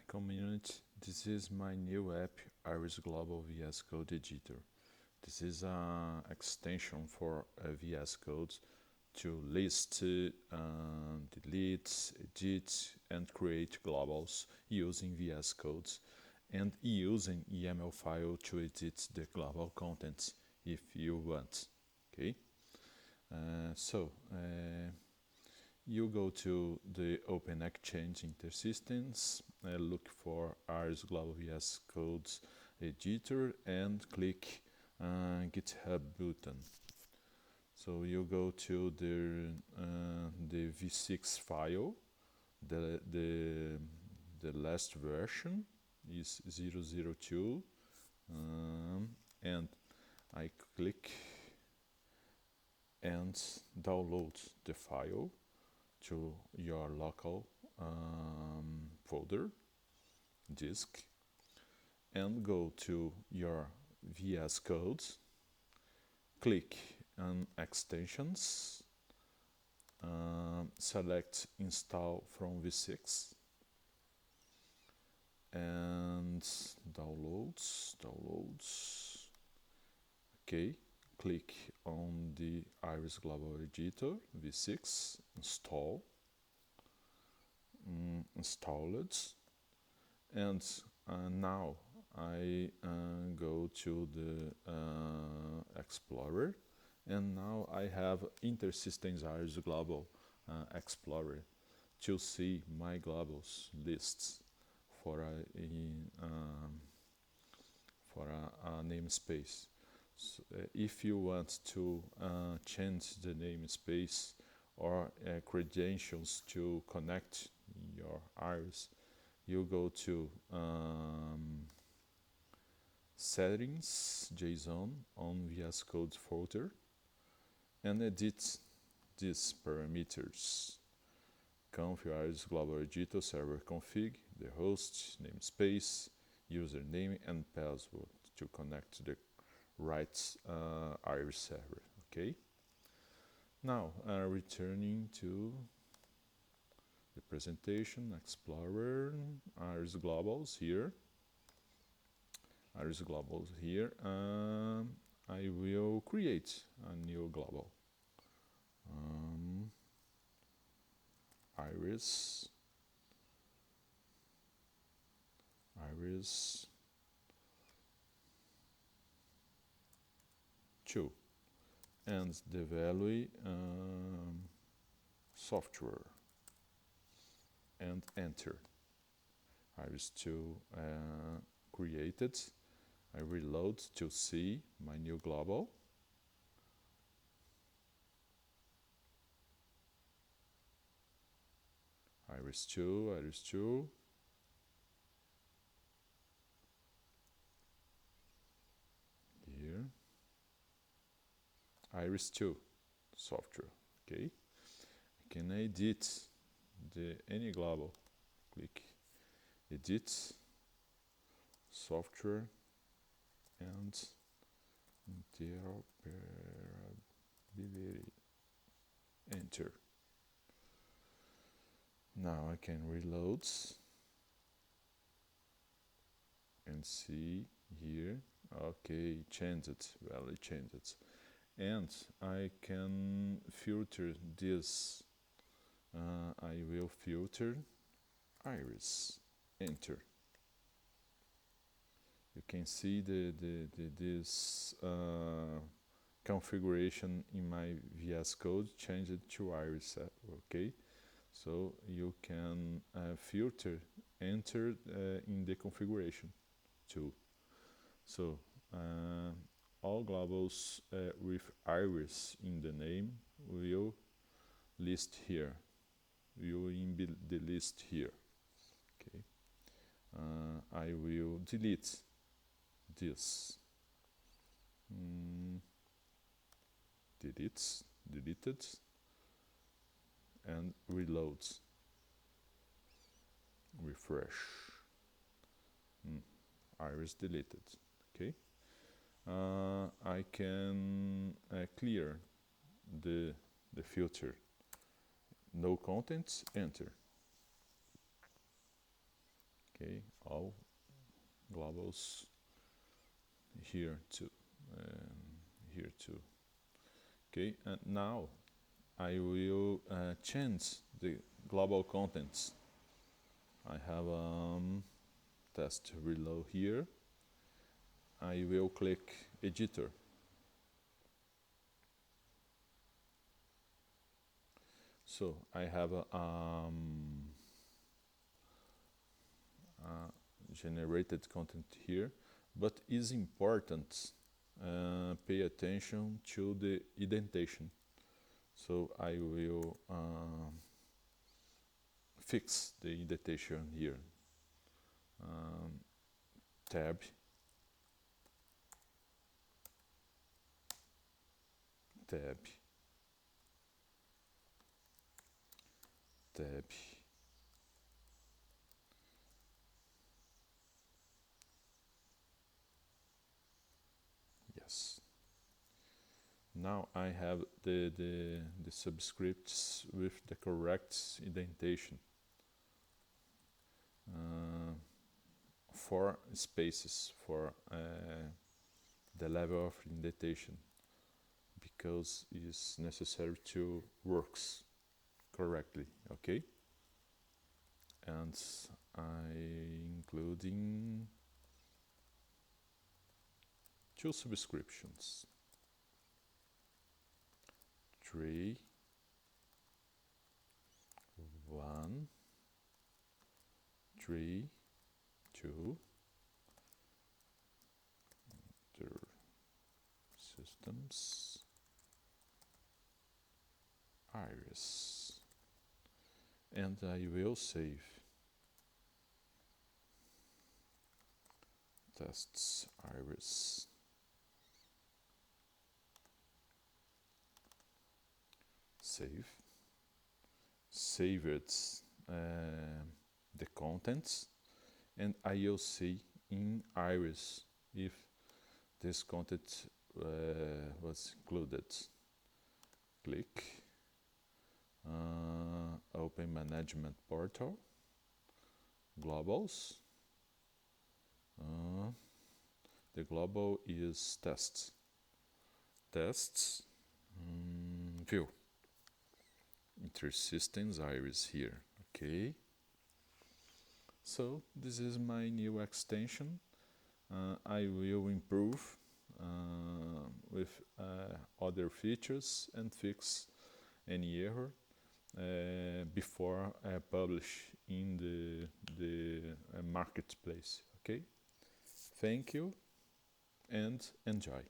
community. This is my new app, Iris Global VSCode Editor. This is an extension for VS Code to list, delete, edit, and create globals using VS Code and using YAML file to edit the global contents if you want. Okay. You go to the Open Exchange InterSystems, look for Iris Global VS Code Editor and click GitHub button. So you go to the V6 file, the last version is 002, and I click and download the file to your local folder, disk, and go to your VS Code, click on Extensions, select Install from V6, and downloads, okay. Click on the Iris Global Editor V6, install, installed, and now I go to the Explorer, and now I have InterSystems Iris Global Explorer to see my globals lists for a namespace. So, if you want to change the namespace or credentials to connect your Iris, you go to Settings, JSON on VS Code folder and edit these parameters. Conf Iris Global Editor server config, the host, namespace, username and password to connect to the right Iris server. Okay. Now returning to the presentation, Explorer, Iris Globals here. Iris Globals here. I will create a new global. Iris 2 and the value software and enter. Iris 2 created. I reload to see my new global. Iris 2. Here. Iris 2 software. Okay. I can edit any global. Click edit software and interoperability. Enter. Now I can reload and see here. Okay, changed it. Well, it changed it. And I can filter this. I will filter Iris. Enter. You can see this configuration in my VS Code changed to Iris. Okay, so you can filter, enter in the configuration too. So all globals with Iris in the name will list here. Will in the list here. Okay. I will delete this. Deleted, and reload. Refresh. Iris deleted. Okay. I can clear the filter. No contents, enter. Okay, all globals here too, here too. Okay, and now I will change the global contents. I have test reload here. I will click editor. So I have a generated content here, but is important pay attention to the indentation. So I will fix the indentation here. Tab, tab, tab. Yes. Now I have the subscripts with the correct indentation. 4 spaces for the level of indentation, because it's necessary to works correctly, okay? And I including 2 subscriptions, 3, 1, 3, 2, InterSystems, Iris, and I will save. Tests Iris. Save. Save it the contents, and I will see in Iris if this content was included. Click. Open Management Portal. Globals. The global is tests. Tests. View. InterSystems Iris here. Okay. So this is my new extension. I will improve with other features and fix any error before I publish in the marketplace. Okay. Thank you and enjoy.